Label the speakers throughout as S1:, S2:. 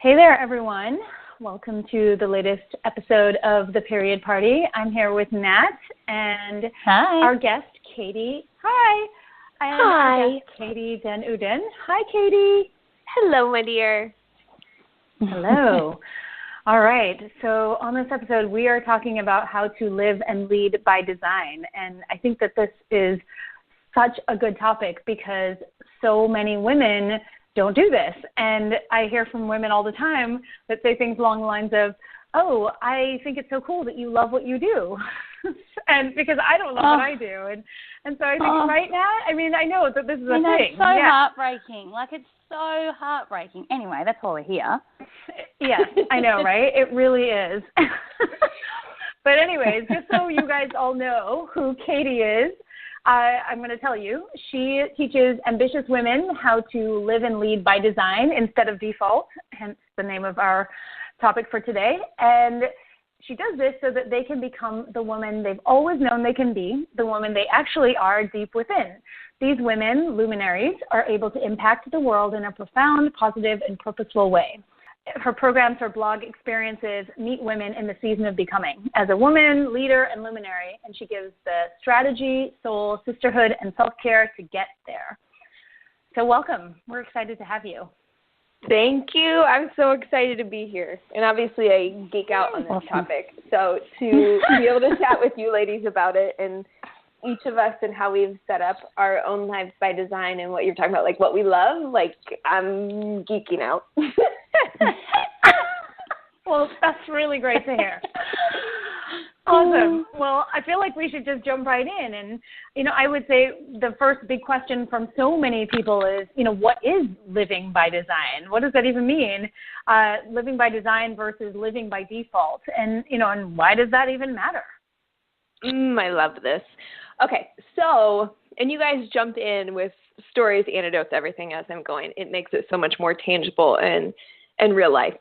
S1: Hey there, everyone. Welcome to the latest episode of The Period Party. I'm here with Nat and our guest, Katie. Hi. And our guest, Katie Den Ouden. Hi, Katie.
S2: Hello, my dear.
S1: Hello. All right. So on this episode, we are talking about how to live and lead by design. And I think that this is such a good topic because so many women don't do this. And I hear from women all the time that say things along the lines of, oh, I think it's so cool that you love what you do. And because I don't love what I do. And so I think right now, I mean, I know that this is a thing.
S3: It's so heartbreaking. Like, it's so heartbreaking. Anyway, that's why we're here.
S1: Yes, I know, right? It really is. But anyways, just so you guys all know who Katie is, I'm going to tell you, she teaches ambitious women how to live and lead by design instead of default, hence the name of our topic for today. And she does this so that they can become the woman they've always known they can be, the woman they actually are deep within. These women, luminaries, are able to impact the world in a profound, positive, and purposeful way. Her programs, her blog experiences meet women in the season of becoming as a woman, leader, and luminary, and she gives the strategy, soul, sisterhood, and self-care to get there. So welcome. We're excited to have you.
S2: Thank you. I'm so excited to be here. And obviously I geek out on this topic. So to be able to chat with you ladies about it and each of us and how we've set up our own lives by design and what you're talking about, like what we love, like I'm geeking out.
S1: Well, that's really great to hear. Awesome. Well, I feel like we should just jump right in. And, I would say the first big question from so many people is, what is living by design? What does that even mean? Living by design versus living by default. And, and why does that even matter?
S2: I love this. Okay, so, and you guys jumped in with stories, anecdotes, everything as I'm going. It makes it so much more tangible and real life.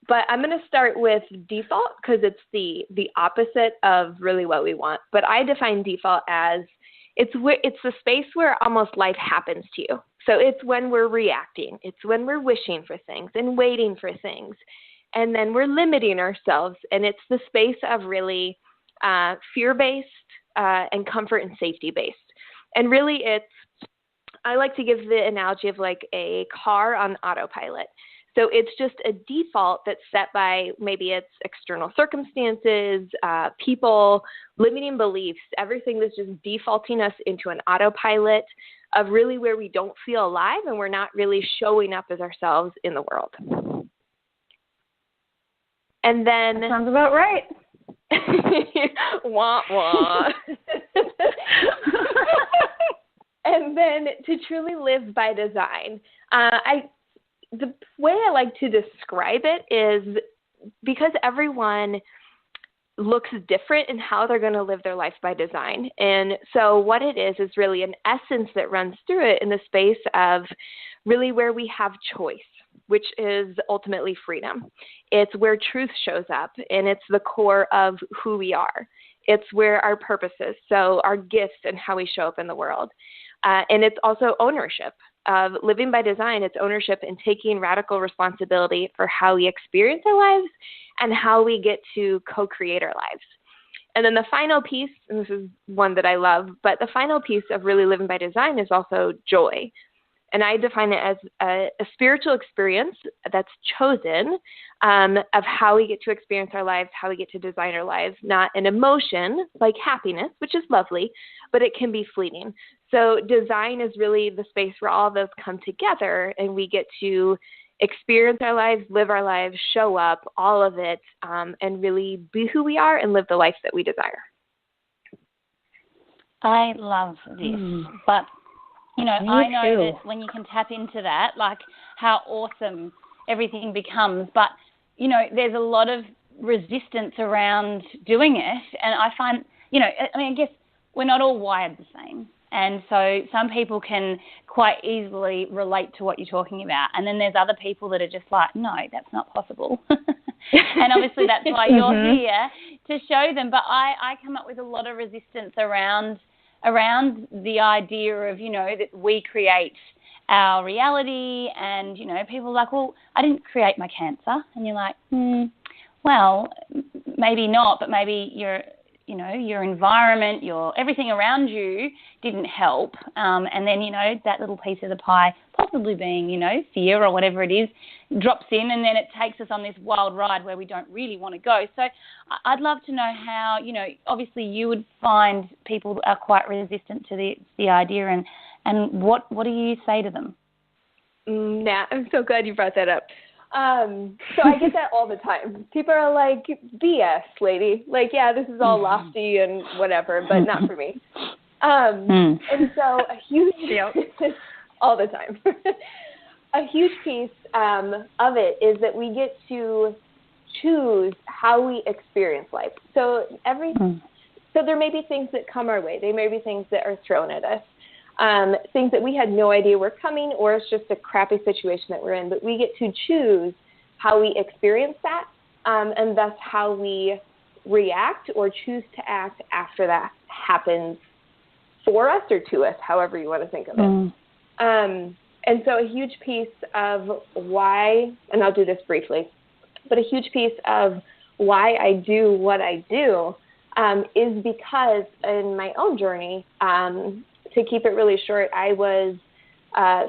S2: But I'm going to start with default because it's the opposite of really what we want. But I define default as it's the space where almost life happens to you. So it's when we're reacting. It's when we're wishing for things and waiting for things. And then we're limiting ourselves. And it's the space of really fear-based and comfort and safety-based. And really I like to give the analogy of like a car on autopilot. So it's just a default that's set by maybe it's external circumstances, people, limiting beliefs, everything that's just defaulting us into an autopilot of really where we don't feel alive and we're not really showing up as ourselves in the world. And then...
S1: That sounds about right.
S2: Wah, wah. And then to truly live by design, the way I like to describe it is because everyone looks different in how they're going to live their life by design. And so what it is really an essence that runs through it in the space of really where we have choice, which is ultimately freedom. It's where truth shows up, and it's the core of who we are. It's where our purpose is, so our gifts and how we show up in the world. And it's also ownership of living by design. It's ownership and taking radical responsibility for how we experience our lives and how we get to co-create our lives. And then the final piece, and this is one that I love, but the final piece of really living by design is also joy. And I define it as a spiritual experience that's chosen of how we get to experience our lives, how we get to design our lives, not an emotion like happiness, which is lovely, but it can be fleeting. So design is really the space where all of those come together and we get to experience our lives, live our lives, show up, all of it, and really be who we are and live the life that we desire.
S3: I love this, but I know that when you can tap into that, like how awesome everything becomes, but, there's a lot of resistance around doing it. And I find, I guess we're not all wired the same. And so some people can quite easily relate to what you're talking about. And then there's other people that are just like, no, that's not possible. And obviously that's why you're here to show them. But I come up with a lot of resistance around the idea of, that we create our reality. And, people are like, well, I didn't create my cancer. And you're like, well, maybe not, but maybe your environment, everything around you didn't help. And then, that little piece of the pie, possibly being, fear or whatever it is, drops in, and then it takes us on this wild ride where we don't really want to go. So I'd love to know how, obviously you would find people are quite resistant to the idea, and what do you say to them?
S2: Nat, I'm so glad you brought that up. So I get that all the time. People are like, BS, lady. Like, yeah, this is all lofty and whatever, but not for me. And so a huge, all the time. A huge piece of it is that we get to choose how we experience life. So so there may be things that come our way. There may be things that are thrown at us. Things that we had no idea were coming, or it's just a crappy situation that we're in. But we get to choose how we experience that, and thus how we react or choose to act after that happens for us or to us, however you want to think of it. And so a huge piece of why, and I'll do this briefly, but a huge piece of why I do what I do is because in my own journey, to keep it really short, I was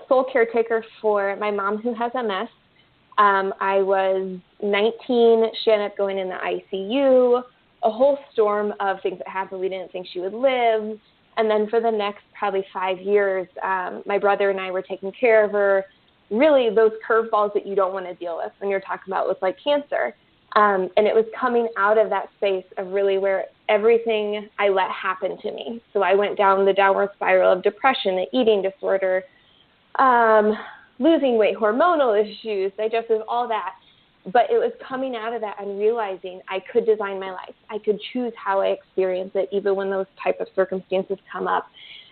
S2: sole caretaker for my mom who has MS. I was 19. She ended up going in the ICU, a whole storm of things that happened. We didn't think she would live. And then for the next probably 5 years, my brother and I were taking care of her. Really those curveballs that you don't want to deal with when you're talking about with like cancer. And it was coming out of that space of really where everything I let happen to me. So I went down the downward spiral of depression, the eating disorder, losing weight, hormonal issues, digestive, all that. But it was coming out of that and realizing I could design my life. I could choose how I experience it, even when those type of circumstances come up.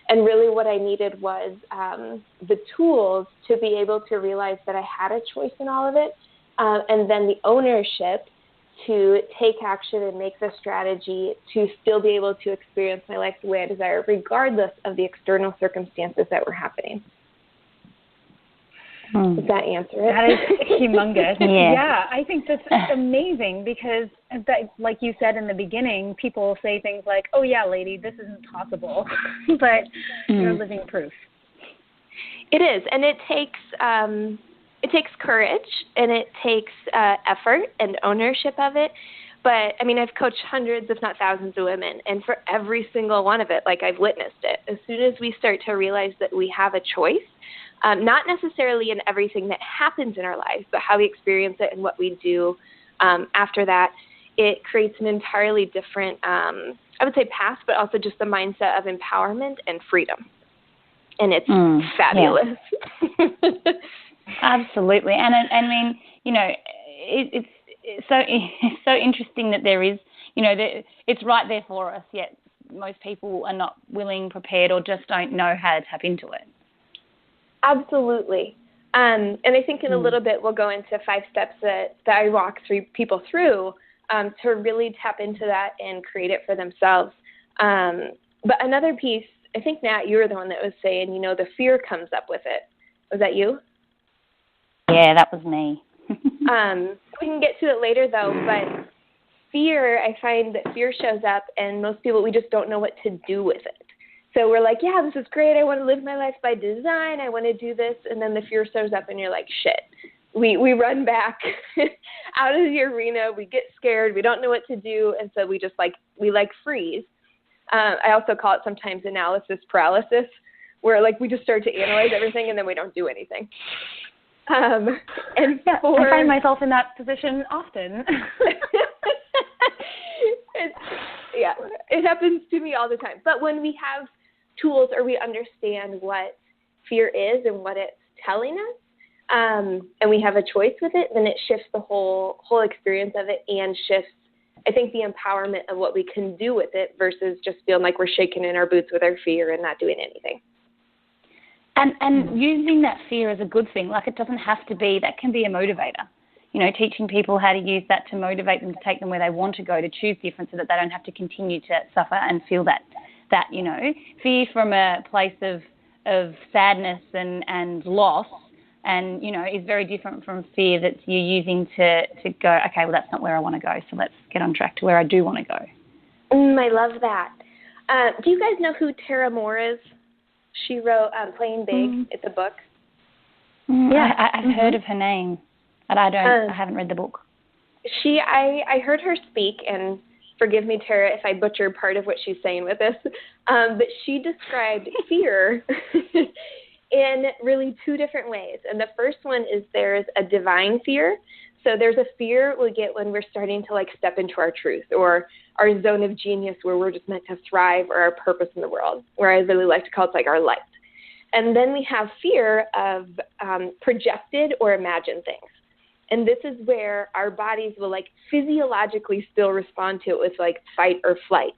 S2: And really what I needed was the tools to be able to realize that I had a choice in all of it, and then the ownership to take action and make the strategy to still be able to experience my life the way I desire, regardless of the external circumstances that were happening. Does that answer it?
S1: That is humongous. Yeah, I think that's amazing because, like you said in the beginning, people say things like, oh, yeah, lady, this isn't possible. But you're living proof.
S2: It is, and it takes courage, and it takes effort and ownership of it. But, I mean, I've coached hundreds, if not thousands of women, and for every single one of it, like I've witnessed it. As soon as we start to realize that we have a choice, not necessarily in everything that happens in our lives, but how we experience it and what we do after that, it creates an entirely different, I would say path, but also just the mindset of empowerment and freedom. And it's fabulous.
S3: Yeah. Absolutely. And I mean, it's so interesting that there is, it's right there for us, yet most people are not willing, prepared, or just don't know how to tap into it.
S2: Absolutely. And I think in a little bit we'll go into 5 steps that I walk people through to really tap into that and create it for themselves. But another piece, I think, Nat, you were the one that was saying, the fear comes up with it. Was that you?
S3: Yeah, that was me.
S2: We can get to it later, though, but fear, I find that fear shows up, and most people, we just don't know what to do with it. So we're like, yeah, this is great. I want to live my life by design. I want to do this. And then the fear shows up, and you're like, shit. We run back out of the arena. We get scared. We don't know what to do. And so we just we freeze. I also call it sometimes analysis paralysis, where we just start to analyze everything, and then we don't do anything. I
S1: find myself in that position often.
S2: It happens to me all the time. But when we have tools or we understand what fear is and what it's telling us, and we have a choice with it, then it shifts the whole experience of it and shifts, I think, the empowerment of what we can do with it versus just feeling like we're shaking in our boots with our fear and not doing anything.
S3: And using that fear as a good thing, it doesn't have to be, that can be a motivator. Teaching people how to use that to motivate them to take them where they want to go, to choose different so that they don't have to continue to suffer and feel that fear from a place of of sadness and loss, and, you know, is very different from fear that you're using to go, okay, well, that's not where I want to go, so let's get on track to where I do want to go.
S2: I love that. Do you guys know who Tara Moore is? She wrote Playing Big. It's a book.
S3: Yeah, I've heard of her name, but I haven't read the book.
S2: I heard her speak, and forgive me, Tara, if I butcher part of what she's saying with this, but she described fear in really two different ways. And the first one is there's a divine fear. So there's a fear we get when we're starting to like step into our truth or our zone of genius where we're just meant to thrive, or our purpose in the world, where I really like to call it like our light. And then we have fear of projected or imagined things. And this is where our bodies will like physiologically still respond to it with like fight or flight.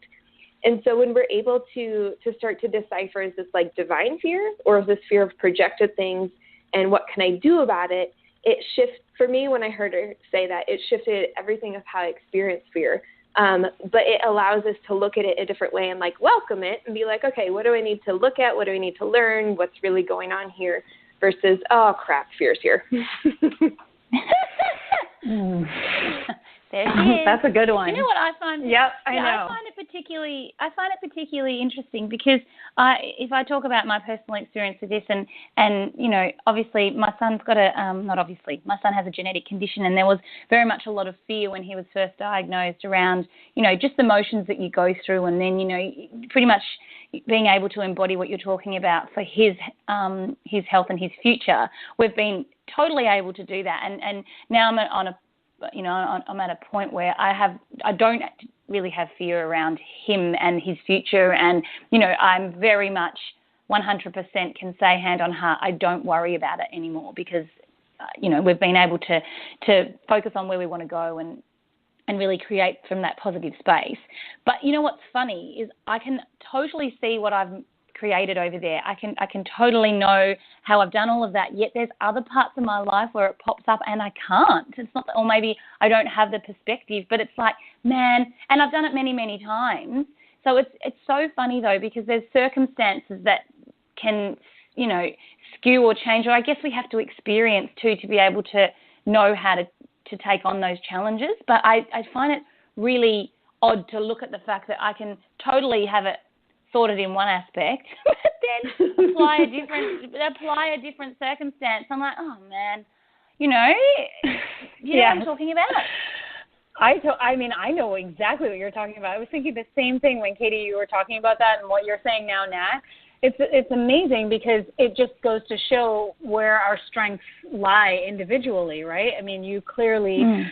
S2: And so when we're able to start to decipher, is this like divine fear, or is this fear of projected things, and what can I do about it? It shifts, for me, when I heard her say that, it shifted everything of how I experience fear. But it allows us to look at it a different way and like welcome it and be like, okay, what do I need to look at? What do I need to learn? What's really going on here? Versus, oh crap, fear's here.
S3: There she is.
S1: That's a good one.
S3: You know what I find?
S1: Yep, I know.
S3: I find it particularly interesting because if I talk about my personal experience with this, and you know, obviously my son's got my son has a genetic condition, and there was very much a lot of fear when he was first diagnosed around, you know, just the motions that you go through, and then, you know, pretty much being able to embody what you're talking about for his health and his future. We've been totally able to do that, and now I'm at a point where I don't really have fear around him and his future, and, you know, I'm very much 100% can say hand on heart, I don't worry about it anymore because, you know, we've been able to focus on where we want to go and really create from that positive space. But you know what's funny is I can totally see what I've created over there. I can totally know how I've done all of that, yet there's other parts of my life where it pops up and I can't. It's not that, or maybe I don't have the perspective, but it's like, man, and I've done it many, many times. So it's so funny though, because there's circumstances that can, you know, skew or change, or I guess we have to experience too to be able to know how to take on those challenges. But I find it really odd to look at the fact that I can totally have it sorted in one aspect, but then apply a different circumstance. I'm like, oh man, you know what I'm talking about?
S1: I mean, I know exactly what you're talking about. I was thinking the same thing when, Katie, you were talking about that, and what you're saying now, Nat. It's amazing because it just goes to show where our strengths lie individually, right? I mean, you clearly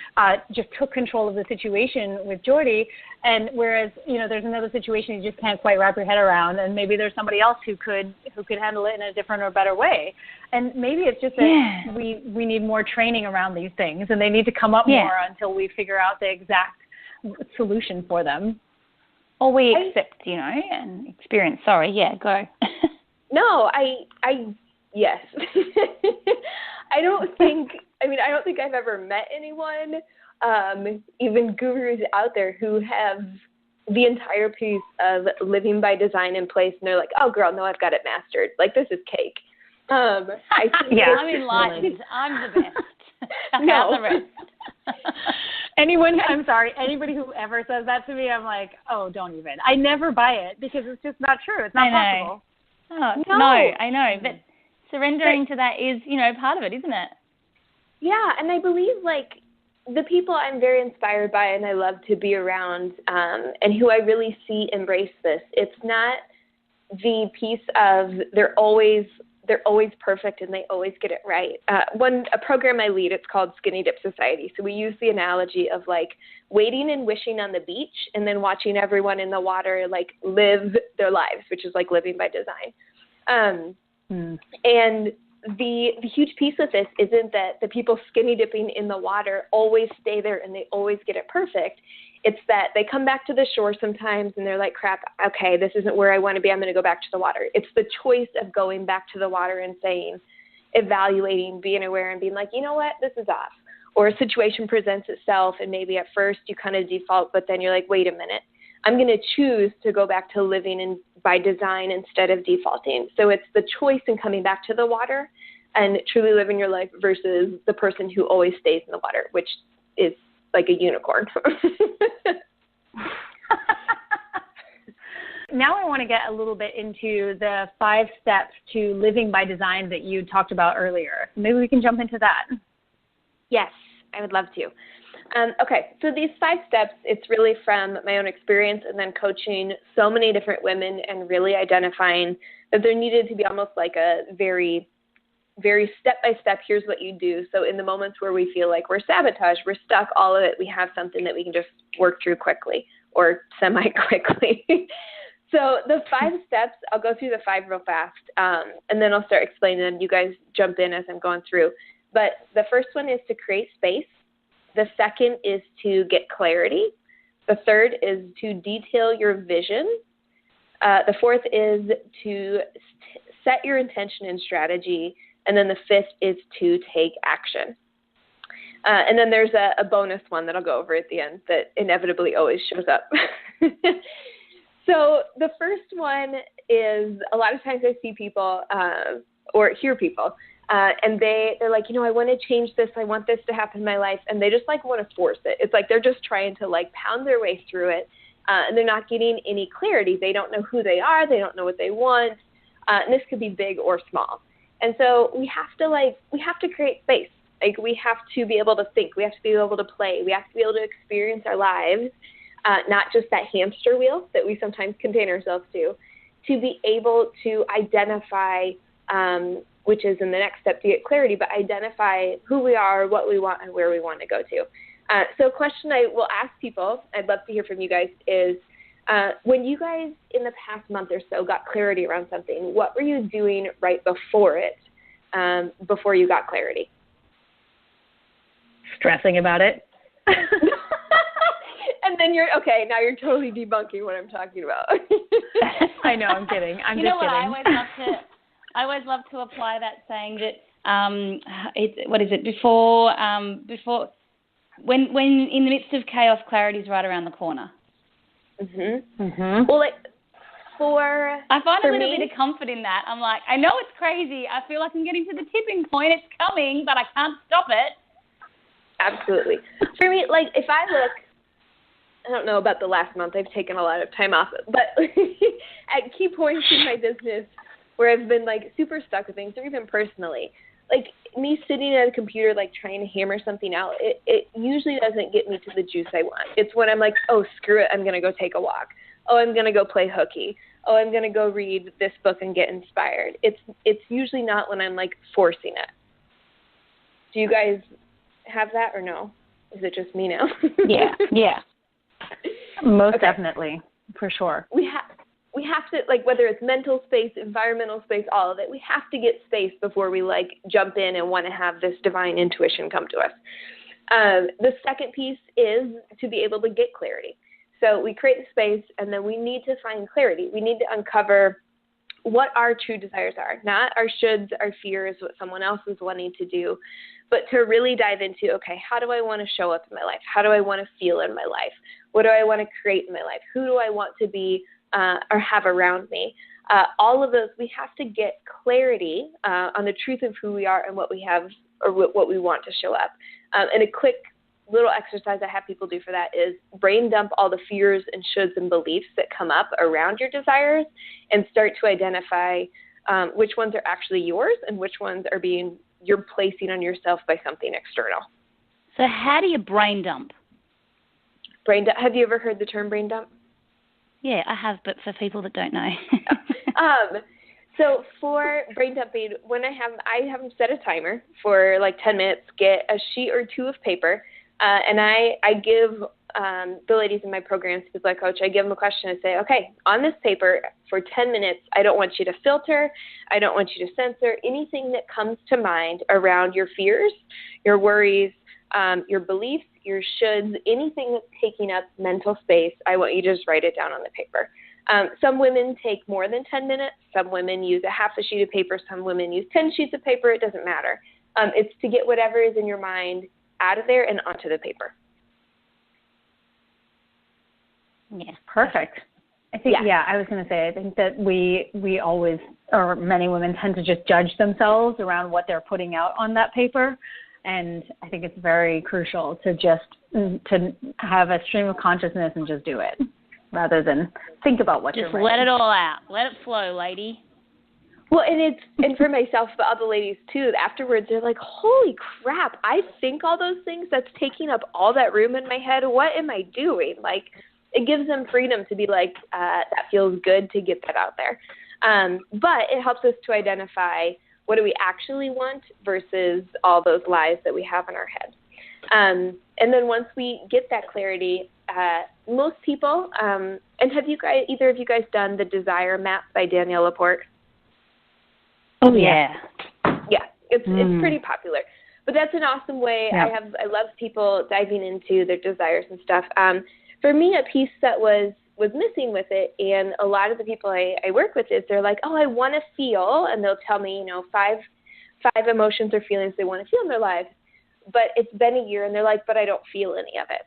S1: just took control of the situation with Jordy, and whereas, you know, there's another situation you just can't quite wrap your head around, and maybe there's somebody else who could handle it in a different or better way. And maybe it's just that we need more training around these things, and they need to come up more until we figure out the exact solution for them.
S3: Or we accept, you know, and experience. Sorry, go.
S2: No, yes. I don't think I've ever met anyone, even gurus out there, who have the entire piece of living by design in place, and they're like, oh girl, no, I've got it mastered. Like, this is cake.
S3: I'm enlightened. I'm the best.
S2: No.
S3: The rest.
S1: Anybody who ever says that to me, I'm like, oh, don't even. I never buy it because it's just not true. It's not possible.
S3: Oh, no, I know. But surrendering to that is, you know, part of it, isn't it?
S2: Yeah, and I believe, like, the people I'm very inspired by and I love to be around, and who I really see embrace this, it's not the piece of they're always perfect and they always get it right. A program I lead, it's called Skinnydip Society. So we use the analogy of like waiting and wishing on the beach and then watching everyone in the water like live their lives, which is like living by design. And the huge piece of this isn't that the people skinny dipping in the water always stay there and they always get it perfect. It's that they come back to the shore sometimes and they're like, crap, okay, this isn't where I want to be. I'm going to go back to the water. It's the choice of going back to the water and saying, evaluating, being aware, and being like, you know what, this is off. Or a situation presents itself and maybe at first you kind of default, but then you're like, wait a minute. I'm going to choose to go back to living by design instead of defaulting. So it's the choice in coming back to the water and truly living your life versus the person who always stays in the water, which is like a unicorn.
S1: Now I want to get a little bit into the 5 steps to living by design that you talked about earlier. Maybe we can jump into that.
S2: Yes, I would love to. Okay, so these 5 steps, it's really from my own experience and then coaching so many different women and really identifying that there needed to be almost like a very, very step-by-step, here's what you do. So in the moments where we feel like we're sabotaged, we're stuck, all of it, we have something that we can just work through quickly or semi-quickly. So the 5 steps, I'll go through the 5 real fast, and then I'll start explaining them. You guys jump in as I'm going through. But the first one is to create space. The second is to get clarity. The third is to detail your vision. The fourth is to set your intention and strategy. And then the 5th is to take action. And then there's a bonus one that I'll go over at the end that inevitably always shows up. So the first one is a lot of times I see people or hear people and they're like, I want to change this. I want this to happen in my life. And they just like want to force it. It's like they're just trying to like pound their way through it and they're not getting any clarity. They don't know who they are. They don't know what they want. And this could be big or small. And so we have to create space. Like we have to be able to think. We have to be able to play. We have to be able to experience our lives. Not just that hamster wheel that we sometimes contain ourselves to be able to identify, which is in the next step to get clarity, but identify who we are, what we want, and where we want to go to. So a question I will ask people, I'd love to hear from you guys, is when you guys in the past month or so got clarity around something, what were you doing right before it, before you got clarity?
S1: Stressing about it.
S2: And then now you're totally debunking what I'm talking about.
S1: I know, I'm kidding. I'm just kidding.
S3: I always love to apply that saying that, before, when in the midst of chaos, clarity is right around the corner.
S2: Mm-hmm. Mm-hmm. Well,
S3: I find a little bit of comfort in that. I'm like, I know it's crazy. I feel like I'm getting to the tipping point. It's coming, but I can't stop it.
S2: Absolutely. For me, like if I look, I don't know about the last month. I've taken a lot of time off, but at key points in my business where I've been like super stuck with things, or even personally, like me sitting at a computer, like trying to hammer something out, it usually doesn't get me to the juice I want. It's when I'm like, oh, screw it, I'm going to go take a walk. Oh, I'm going to go play hooky. Oh, I'm going to go read this book and get inspired. It's usually not when I'm like forcing it. Do you guys have that or no? Is it just me now?
S1: Yeah. Most definitely, for sure.
S2: We have to, like, whether it's mental space, environmental space, all of it, we have to get space before we, like, jump in and want to have this divine intuition come to us. The second piece is to be able to get clarity. So we create the space, and then we need to find clarity. We need to uncover what our true desires are, not our shoulds, our fears, what someone else is wanting to do, but to really dive into, okay, how do I want to show up in my life? How do I want to feel in my life? What do I want to create in my life? Who do I want to be or have around me? All of those, we have to get clarity on the truth of who we are and what we have or what we want to show up. And a quick little exercise I have people do for that is brain dump all the fears and shoulds and beliefs that come up around your desires and start to identify which ones are actually yours and which ones are you're placing on yourself by something external.
S3: So how do you brain dump?
S2: Have you ever heard the term brain dump?
S3: Yeah, I have, but for people that don't know.
S2: So for brain dumping, when I have them set a timer for like 10 minutes, get a sheet or two of paper, and I give the ladies in my program, Speak Like Coach, I give them a question and say, okay, on this paper for 10 minutes, I don't want you to filter, I don't want you to censor anything that comes to mind around your fears, your worries, your beliefs, your shoulds, anything that's taking up mental space. I want you to just write it down on the paper. Some women take more than 10 minutes. Some women use a half a sheet of paper. Some women use 10 sheets of paper. It doesn't matter. It's to get whatever is in your mind out of there and onto the paper.
S3: Yeah.
S1: Perfect. I think, I was going to say, I think that we always, or many women tend to just judge themselves around what they're putting out on that paper. And I think it's very crucial to to have a stream of consciousness and just do it rather than think about what you're writing.
S3: Just let it all out. Let it flow, lady.
S2: Well, and for myself, but other ladies too, afterwards they're like, holy crap, I think all those things, that's taking up all that room in my head. What am I doing? Like, it gives them freedom to be like, that feels good to get that out there. But it helps us to identify what do we actually want versus all those lies that we have in our head. And then once we get that clarity, most people, and have either of you guys done the Desire Map by Danielle Laporte?
S1: Oh, yeah.
S2: Yeah, it's pretty popular. But that's an awesome way. Yeah. I love people diving into their desires and stuff. For me, a piece that was missing with it, and a lot of the people I work with is they're like, oh, I want to feel, and they'll tell me, five emotions or feelings they want to feel in their lives. But it's been a year, and they're like, but I don't feel any of it.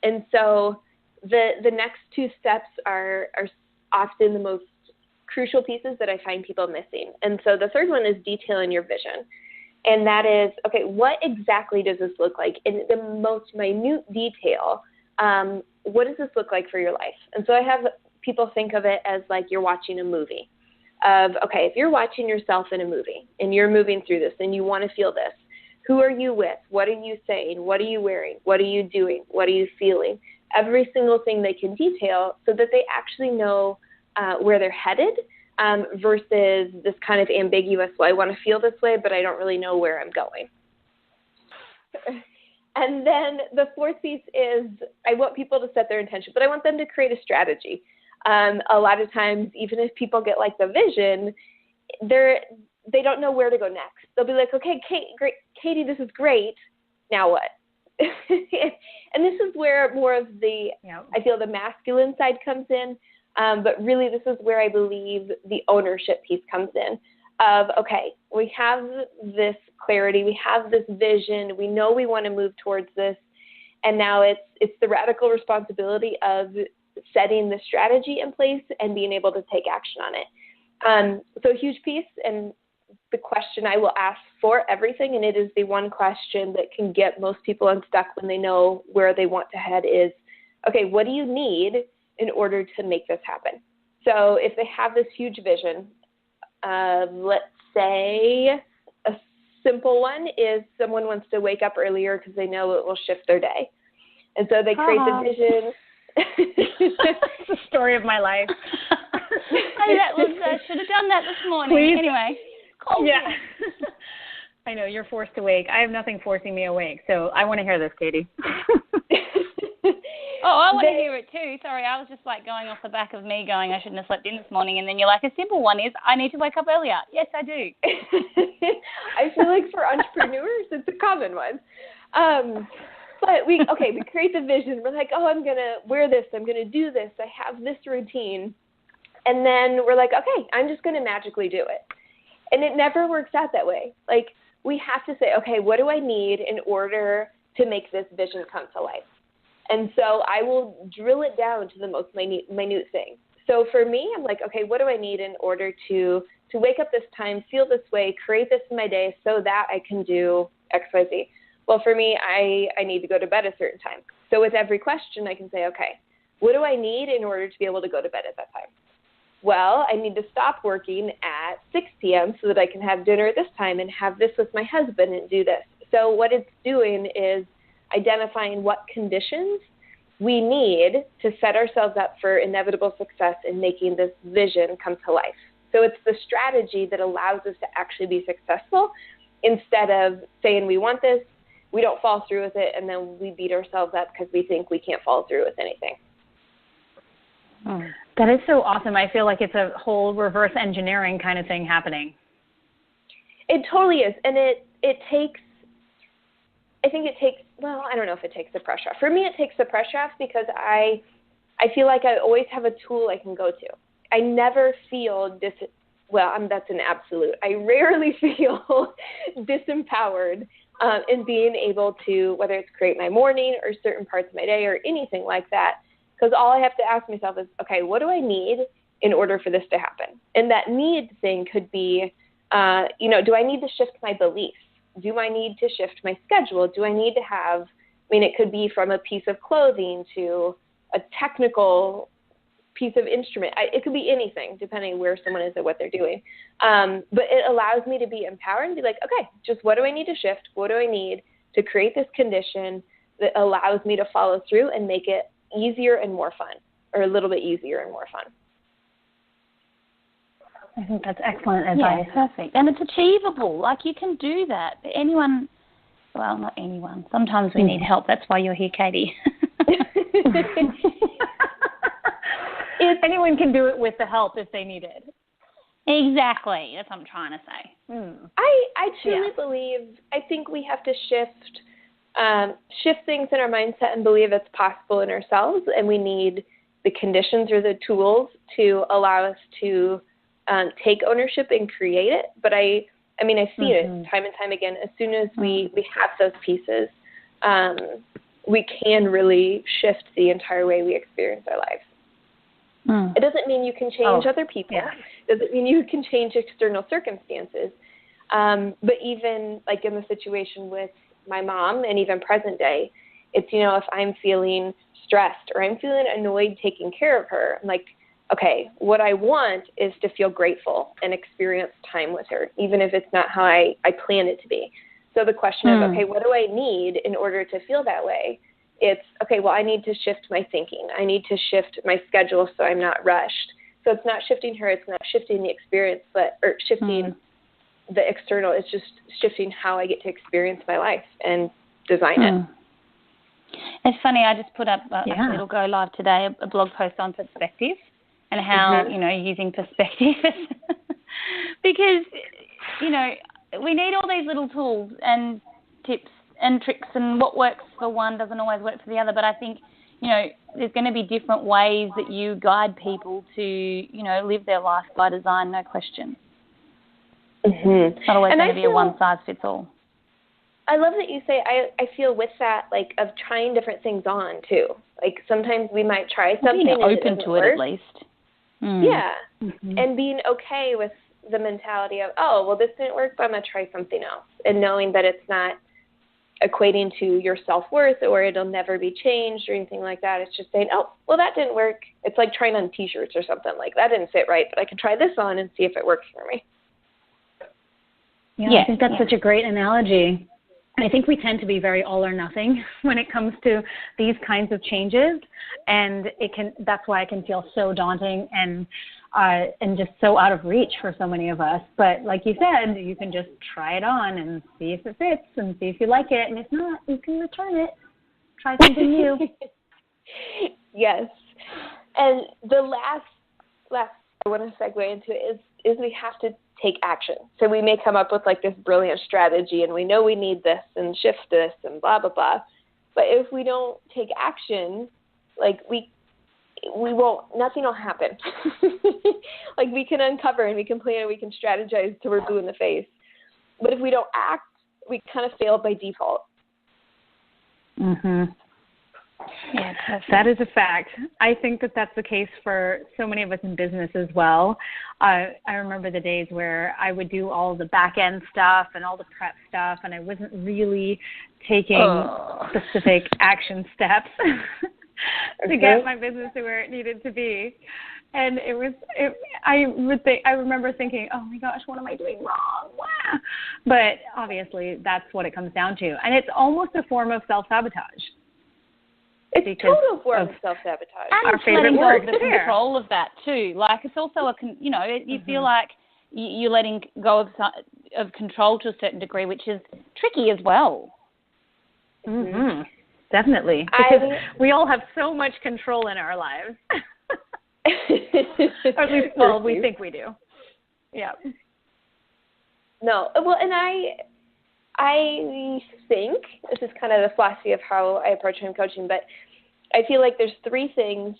S2: And so the next two steps are often the most crucial pieces that I find people missing. And so the third one is detailing your vision. And that is, okay, what exactly does this look like? In the most minute detail, what does this look like for your life? And so I have people think of it as like you're watching a movie. Okay, if you're watching yourself in a movie and you're moving through this and you want to feel this, who are you with? What are you saying? What are you wearing? What are you doing? What are you feeling? Every single thing they can detail so that they actually know where they're headed versus this kind of ambiguous, well, I want to feel this way, but I don't really know where I'm going. And then the fourth piece is I want people to set their intention, but I want them to create a strategy. A lot of times, even if people get like the vision, they don't know where to go next. They'll be like, okay, Katie, this is great. Now what? And this is where more of I feel the masculine side comes in. But really, this is where I believe the ownership piece comes in of, okay, we have this clarity, we have this vision, we know we want to move towards this, and now it's the radical responsibility of setting the strategy in place and being able to take action on it. So a huge piece, and the question I will ask for everything, and it is the one question that can get most people unstuck when they know where they want to head is, okay, what do you need in order to make this happen? So if they have this huge vision, let's say a simple one is someone wants to wake up earlier because they know it will shift their day. And so they create the vision.
S1: It's the story of my life.
S3: I should have done that this morning.
S1: Please.
S3: Anyway.
S1: I know, you're forced awake. I have nothing forcing me awake, so I want to hear this, Katie.
S3: Oh, I want to hear it too. Sorry, I was just like going off the back of me going, I shouldn't have slept in this morning. And then you're like, a simple one is, I need to wake up earlier. Yes, I do.
S2: I feel like for entrepreneurs, it's a common one. But we create the vision. We're like, oh, I'm going to wear this. I'm going to do this. I have this routine. And then we're like, okay, I'm just going to magically do it. And it never works out that way. Like, we have to say, okay, what do I need in order to make this vision come to life? And so I will drill it down to the most minute thing. So for me, I'm like, okay, what do I need in order to wake up this time, feel this way, create this in my day so that I can do X, Y, Z? Well, for me, I need to go to bed a certain time. So with every question, I can say, okay, what do I need in order to be able to go to bed at that time? Well, I need to stop working at 6 p.m. so that I can have dinner at this time and have this with my husband and do this. So what it's doing is identifying what conditions we need to set ourselves up for inevitable success in making this vision come to life. So it's the strategy that allows us to actually be successful instead of saying we want this, we don't follow through with it, and then we beat ourselves up because we think we can't follow through with anything.
S1: Oh, that is so awesome. I feel like it's a whole reverse engineering kind of thing happening.
S2: It totally is. And it takes, I don't know if it takes the pressure off. For me, it takes the pressure off because I feel like I always have a tool I can go to. I never feel that's an absolute. I rarely feel disempowered in being able to, whether it's create my morning or certain parts of my day or anything like that, Because all I have to ask myself is, okay, what do I need in order for this to happen? And that need thing could be, do I need to shift my beliefs? Do I need to shift my schedule? Do I need to have, it could be from a piece of clothing to a technical piece of instrument. It could be anything, depending where someone is and what they're doing. But it allows me to be empowered and be like, okay, just what do I need to shift? What do I need to create this condition that allows me to follow through and make it easier and more fun, or a little bit easier and more fun?
S1: I think that's excellent advice.
S3: Yeah, perfect. And it's achievable. Like, you can do that. Anyone, well, not anyone. Sometimes we need help. That's why you're here, Katie.
S1: Anyone can do it with the help if they need it.
S3: Exactly. That's what I'm trying to say.
S2: I truly believe, I think we have to shift things in our mindset and believe it's possible in ourselves, and we need the conditions or the tools to allow us to take ownership and create it. But I see it time and time again. As soon as we have those pieces, we can really shift the entire way we experience our lives. It doesn't mean you can change other people. Yeah. It doesn't mean you can change external circumstances. But even like in the situation with my mom and even present day, it's, if I'm feeling stressed or I'm feeling annoyed taking care of her, I'm like, okay, what I want is to feel grateful and experience time with her, even if it's not how I planned it to be. So the question is, okay, what do I need in order to feel that way? It's, okay, well, I need to shift my thinking. I need to shift my schedule so I'm not rushed. So it's not shifting her, it's not shifting the experience, or shifting the external. It's just shifting how I get to experience my life and design it.
S3: It's funny, I just put up, actually it'll go live today, a blog post on perspective and how, using perspective. Because, we need all these little tools and tips and tricks, and what works for one doesn't always work for the other. But I think, there's going to be different ways that you guide people to, live their life by design, no question. It's not always going to be a one-size-fits-all.
S2: I love that you say, I feel with that, like, of trying different things on, too. Like, sometimes we might try something and
S3: open to it, at least.
S2: Yeah, and being okay with the mentality of, oh, well, this didn't work, but I'm going to try something else. And knowing that it's not equating to your self-worth or it'll never be changed or anything like that. It's just saying, oh, well, that didn't work. It's like trying on T-shirts or something. Like, that didn't fit right, but I can try this on and see if it works for me.
S1: Yeah, I think that's such a great analogy. I think we tend to be very all or nothing when it comes to these kinds of changes, and that's why it can feel so daunting and just so out of reach for so many of us. But like you said, you can just try it on and see if it fits and see if you like it, and if not, you can return it. Try something new.
S2: Yes. And the last I want to segue into is we have to take action. So we may come up with like this brilliant strategy and we know we need this and shift this and blah, blah, blah. But if we don't take action, like we won't, nothing will happen. Like, we can uncover and we can plan and we can strategize till we're blue in the face. But if we don't act, we kind of fail by default.
S1: Yeah, that is a fact. I think that that's the case for so many of us in business as well. I remember the days where I would do all the back end stuff and all the prep stuff, and I wasn't really taking specific action steps to get my business to where it needed to be. And I remember thinking, oh my gosh, what am I doing wrong? Wow. But obviously that's what it comes down to. And it's almost a form of self-sabotage.
S2: It's a total form of self-sabotage.
S3: And our favorite word, the control of that too. Like, it's also you feel like you're letting go of control to a certain degree, which is tricky as well.
S1: Definitely, because we all have so much control in our lives. Or at least, well, we think we do. Yeah.
S2: No, well, and I think this is kind of the philosophy of how I approach home coaching, but I feel like there's three things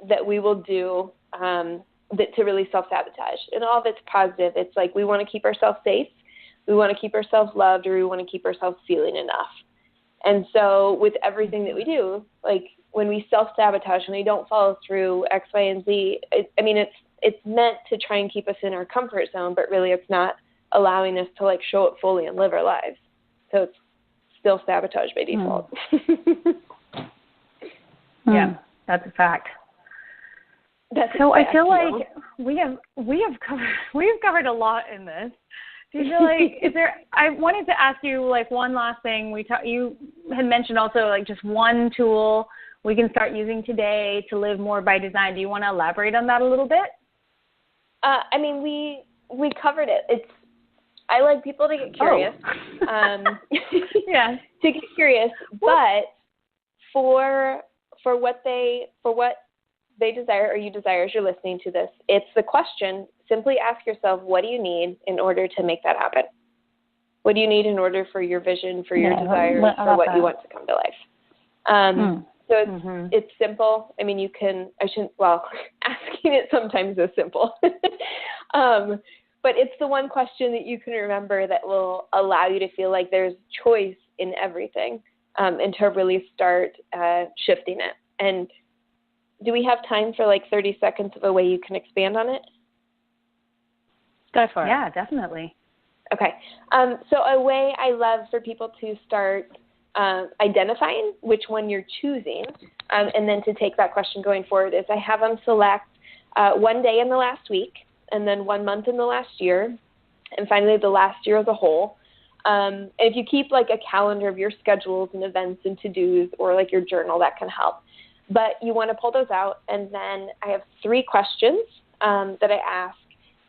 S2: that we will do to really self-sabotage. And all of it's positive. It's like we want to keep ourselves safe, we want to keep ourselves loved, or we want to keep ourselves feeling enough. And so with everything that we do, like when we self-sabotage, when we don't follow through X, Y, and Z, it's meant to try and keep us in our comfort zone, but really it's not allowing us to like show it fully and live our lives. So it's still sabotage by default.
S1: Yeah, that's a fact. I feel like we have covered a lot in this. Do you feel like I wanted to ask you like one last thing. You had mentioned also like just one tool we can start using today to live more by design. Do you want to elaborate on that a little bit?
S2: We covered it. I like people to get curious.
S1: Yeah.
S2: To get curious, but for what they desire or you desire as you're listening to this, it's the question. Simply ask yourself, what do you need in order to make that happen? What do you need in order for your vision, for your desires, for what you want to come to life? So it's simple. I mean, asking it sometimes is simple. But it's the one question that you can remember that will allow you to feel like there's choice in everything, and to really start shifting it. And do we have time for like 30 seconds of a way you can expand on it?
S3: Go for it.
S1: Yeah, definitely.
S2: Okay. So a way I love for people to start identifying which one you're choosing, and then to take that question going forward, is I have them select one day in the last week, and then 1 month in the last year, and finally the last year as a whole. And if you keep like a calendar of your schedules and events and to-dos, or like your journal, that can help. But you want to pull those out, and then I have 3 questions that I ask.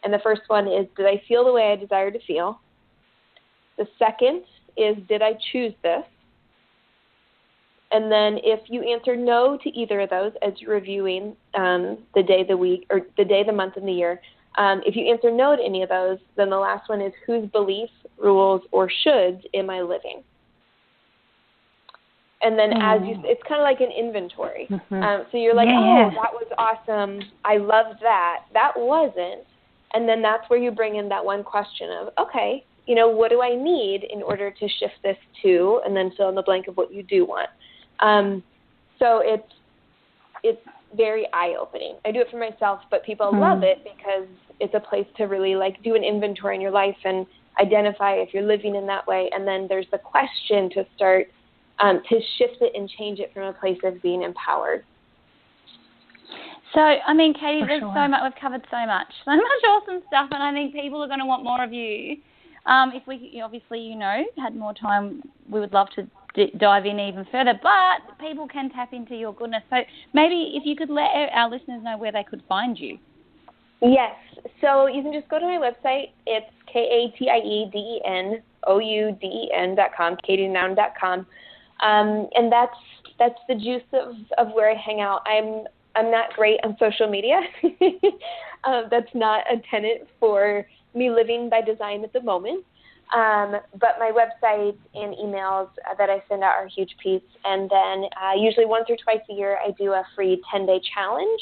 S2: And the first one is, did I feel the way I desire to feel? The second is, did I choose this? And then if you answer no to either of those as you're reviewing the day, the week, or the day, the month, and the year, if you answer no to any of those, then the last one is, whose beliefs, rules, or shoulds am I living? And then it's kind of like an inventory. So you're like, that was awesome. I loved that. That wasn't. And then that's where you bring in that one question of, okay, what do I need in order to shift this to, and then fill in the blank of what you do want. So it's very eye-opening. I do it for myself, but people love it because it's a place to really like do an inventory in your life and identify if you're living in that way. And then there's the question to start to shift it and change it from a place of being empowered.
S3: So, Katie, there's so much. We've covered so much awesome stuff, and I think people are going to want more of you. If we obviously, had more time, we would love to dive in even further, but people can tap into your goodness. So maybe if you could let our listeners know where they could find you.
S2: Yes. So you can just go to my website. It's KatieDenOuden.com, KatieDenOuden.com. And that's the juice of where I hang out. I'm not great on social media. That's not a tenet for me living by design at the moment. But my website and emails that I send out are a huge piece. And then usually once or twice a year, I do a free 10-day challenge.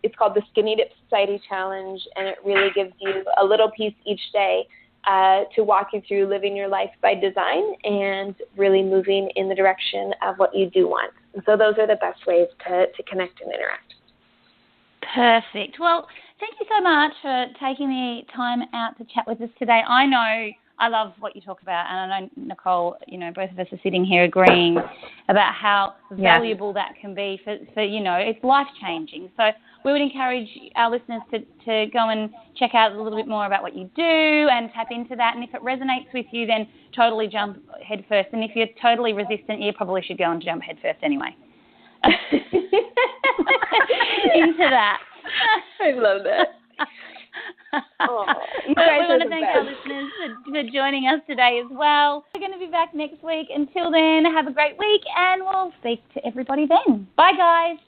S2: It's called the Skinnydip Society Challenge, and it really gives you a little piece each day to walk you through living your life by design and really moving in the direction of what you do want. And so those are the best ways to connect and interact.
S3: Perfect. Well, thank you so much for taking the time out to chat with us today. I know I love what you talk about, and I know, Nicole, both of us are sitting here agreeing about how valuable that can be for it's life-changing. So we would encourage our listeners to go and check out a little bit more about what you do and tap into that. And if it resonates with you, then totally jump head first. And if you're totally resistant, you probably should go and jump head first anyway. Into that.
S2: I love that.
S3: We want to thank our listeners for joining us today as well. We're going to be back next week. Until then, have a great week, and we'll speak to everybody then. Bye, guys.